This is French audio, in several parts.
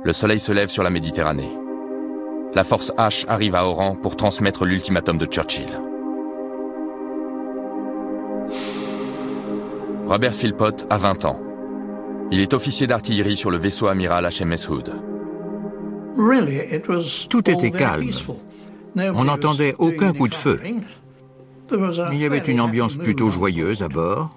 Le soleil se lève sur la Méditerranée. La force H arrive à Oran pour transmettre l'ultimatum de Churchill. Robert Philpott a 20 ans. Il est officier d'artillerie sur le vaisseau amiral HMS Hood. Tout était calme. On n'entendait aucun coup de feu. Il y avait une ambiance plutôt joyeuse à bord.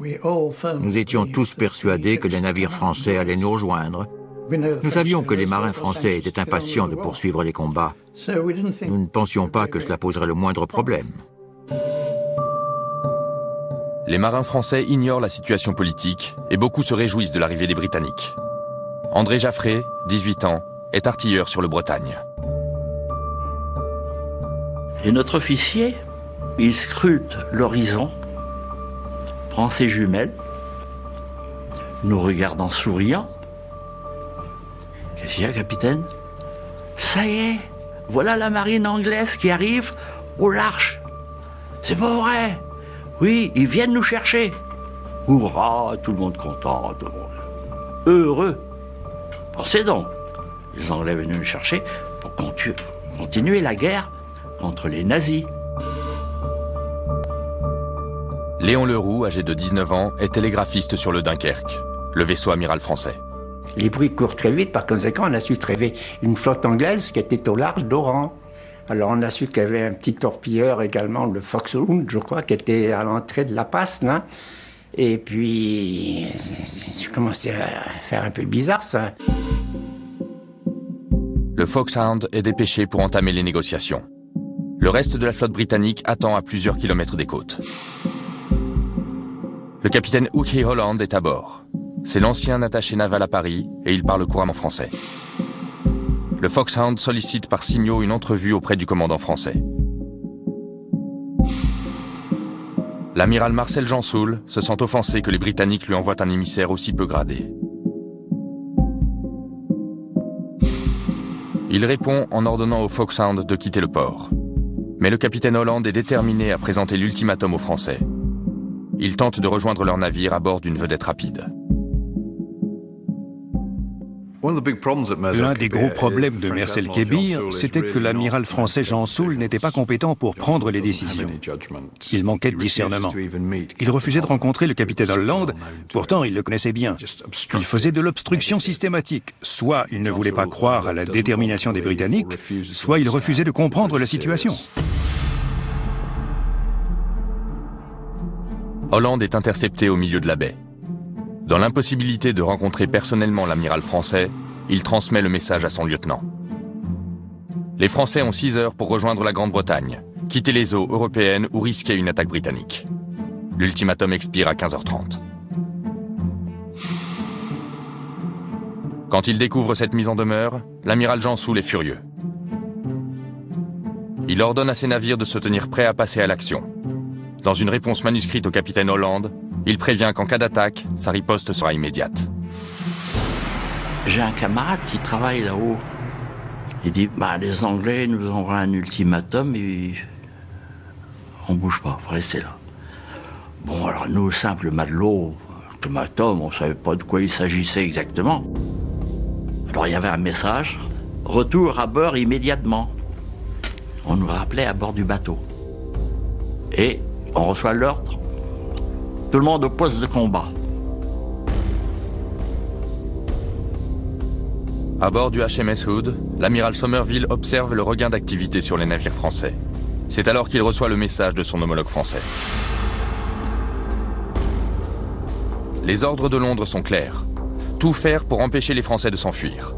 Nous étions tous persuadés que les navires français allaient nous rejoindre. Nous savions que les marins français étaient impatients de poursuivre les combats. Nous ne pensions pas que cela poserait le moindre problème. Les marins français ignorent la situation politique et beaucoup se réjouissent de l'arrivée des Britanniques. André Jaffré, 18 ans, est artilleur sur le Bretagne. Et notre officier, il scrute l'horizon, prend ses jumelles, nous regarde en souriant. Qu'est-ce qu'il y a, capitaine? Ça y est, voilà la marine anglaise qui arrive au large. C'est pas vrai? Oui, ils viennent nous chercher. Hurrah, tout le monde content, tout le monde heureux. Pensez donc, les Anglais venaient nous chercher pour continuer la guerre contre les nazis. Léon Leroux, âgé de 19 ans, est télégraphiste sur le Dunkerque, le vaisseau amiral français. Les bruits courent très vite, par conséquent, on a su trouver une flotte anglaise qui était au large d'Oran. Alors on a su qu'il y avait un petit torpilleur également, le Foxhound, je crois, qui était à l'entrée de la passe, là. Et puis, ça commençait à faire un peu bizarre, ça. Le Foxhound est dépêché pour entamer les négociations. Le reste de la flotte britannique attend à plusieurs kilomètres des côtes. Le capitaine Hookie Holland est à bord. C'est l'ancien attaché naval à Paris et il parle couramment français. Le Foxhound sollicite par signaux une entrevue auprès du commandant français. L'amiral Marcel Gensoul se sent offensé que les Britanniques lui envoient un émissaire aussi peu gradé. Il répond en ordonnant au Foxhound de quitter le port. Mais le capitaine Holland est déterminé à présenter l'ultimatum aux Français. Il tente de rejoindre leur navire à bord d'une vedette rapide. L'un des gros problèmes de Mers-el-Kébir, c'était que l'amiral français Gensoul n'était pas compétent pour prendre les décisions. Il manquait de discernement. Il refusait de rencontrer le capitaine Holland, pourtant il le connaissait bien. Il faisait de l'obstruction systématique. Soit il ne voulait pas croire à la détermination des Britanniques, soit il refusait de comprendre la situation. Holland est intercepté au milieu de la baie. Dans l'impossibilité de rencontrer personnellement l'amiral français, il transmet le message à son lieutenant. Les Français ont 6 heures pour rejoindre la Grande-Bretagne, quitter les eaux européennes ou risquer une attaque britannique. L'ultimatum expire à 15h30. Quand il découvre cette mise en demeure, l'amiral Gensoul est furieux. Il ordonne à ses navires de se tenir prêts à passer à l'action. Dans une réponse manuscrite au capitaine Holland, il prévient qu'en cas d'attaque, sa riposte sera immédiate. J'ai un camarade qui travaille là-haut. Il dit, les Anglais nous envoient un ultimatum et on bouge pas, faut rester là. Bon, alors nous, simples matelots, ultimatum, on savait pas de quoi il s'agissait exactement. Alors il y avait un message, retour à bord immédiatement. On nous rappelait à bord du bateau. Et on reçoit l'ordre. Tout le monde au poste de combat. À bord du HMS Hood, l'amiral Somerville observe le regain d'activité sur les navires français. C'est alors qu'il reçoit le message de son homologue français. Les ordres de Londres sont clairs. Tout faire pour empêcher les Français de s'enfuir.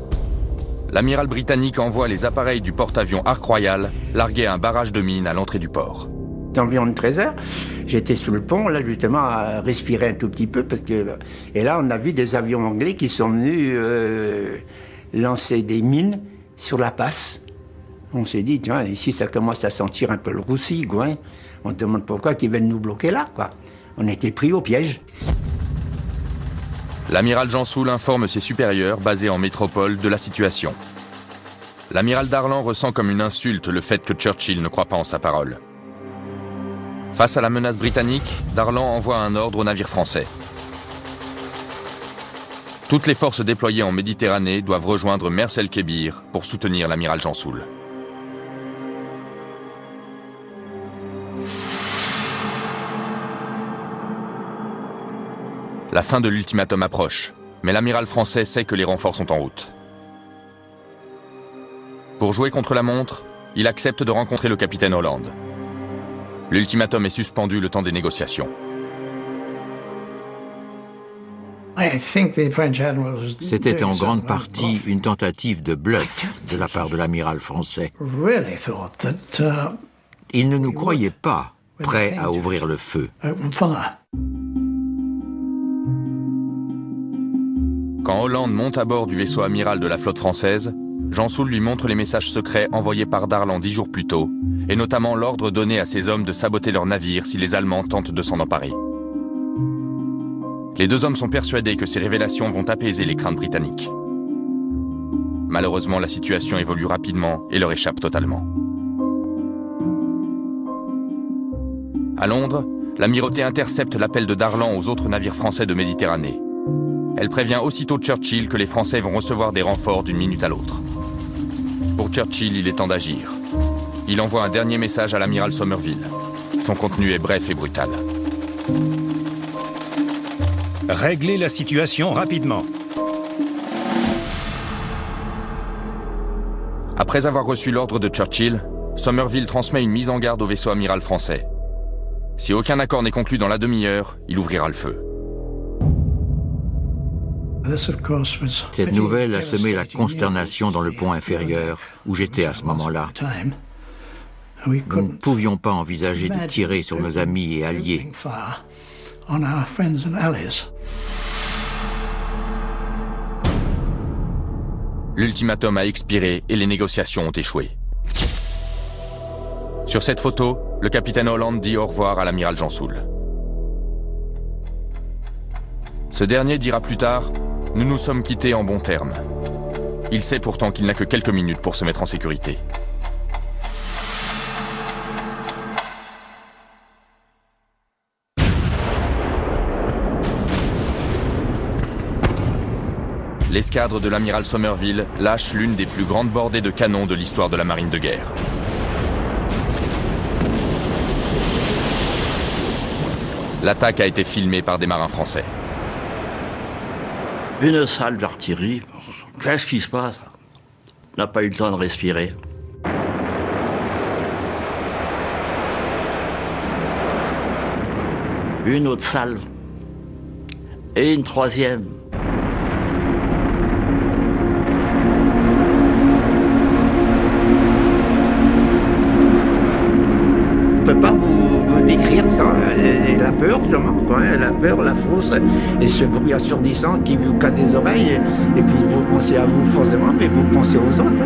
L'amiral britannique envoie les appareils du porte-avions Ark Royal larguer un barrage de mines à l'entrée du port. Environ 13 heures, j'étais sous le pont, là justement, à respirer un tout petit peu, et là on a vu des avions anglais qui sont venus lancer des mines sur la passe. On s'est dit, tiens, ici ça commence à sentir un peu le roussi, quoi. Hein. On se demande pourquoi ils viennent nous bloquer là, quoi. On a été pris au piège. L'amiral Gensoul informe ses supérieurs, basés en métropole, de la situation. L'amiral Darlan ressent comme une insulte le fait que Churchill ne croit pas en sa parole. Face à la menace britannique, Darlan envoie un ordre aux navires français. Toutes les forces déployées en Méditerranée doivent rejoindre Mers el-Kébir pour soutenir l'amiral Jansoul. La fin de l'ultimatum approche, mais l'amiral français sait que les renforts sont en route. Pour jouer contre la montre, il accepte de rencontrer le capitaine Holland. L'ultimatum est suspendu le temps des négociations. C'était en grande partie une tentative de bluff de la part de l'amiral français. Il ne nous croyait pas prêts à ouvrir le feu. Quand Holland monte à bord du vaisseau amiral de la flotte française, Jansoul lui montre les messages secrets envoyés par Darlan 10 jours plus tôt, et notamment l'ordre donné à ses hommes de saboter leur navire si les Allemands tentent de s'en emparer. Les deux hommes sont persuadés que ces révélations vont apaiser les craintes britanniques. Malheureusement, la situation évolue rapidement et leur échappe totalement. À Londres, l'amirauté intercepte l'appel de Darlan aux autres navires français de Méditerranée. Elle prévient aussitôt Churchill que les Français vont recevoir des renforts d'une minute à l'autre. Pour Churchill, il est temps d'agir. Il envoie un dernier message à l'amiral Somerville. Son contenu est bref et brutal. Réglez la situation rapidement. Après avoir reçu l'ordre de Churchill, Somerville transmet une mise en garde au vaisseau amiral français. Si aucun accord n'est conclu dans la demi-heure, il ouvrira le feu. Cette nouvelle a semé la consternation dans le pont inférieur, où j'étais à ce moment-là. Nous ne pouvions pas envisager de tirer sur nos amis et alliés. L'ultimatum a expiré et les négociations ont échoué. Sur cette photo, le capitaine Holland dit au revoir à l'amiral Jansoul. Ce dernier dira plus tard « Nous nous sommes quittés en bons termes ». Il sait pourtant qu'il n'a que quelques minutes pour se mettre en sécurité. L'escadre de l'amiral Somerville lâche l'une des plus grandes bordées de canons de l'histoire de la marine de guerre. L'attaque a été filmée par des marins français. Une salle d'artillerie, qu'est-ce qui se passe? On n'a pas eu le temps de respirer. Une autre salle. Et une troisième. Je ne peux pas vous décrire ça, la peur, justement, la peur, la fausse, et ce bruit assourdissant qui vous casse des oreilles, et puis vous pensez à vous forcément, mais vous pensez aux autres.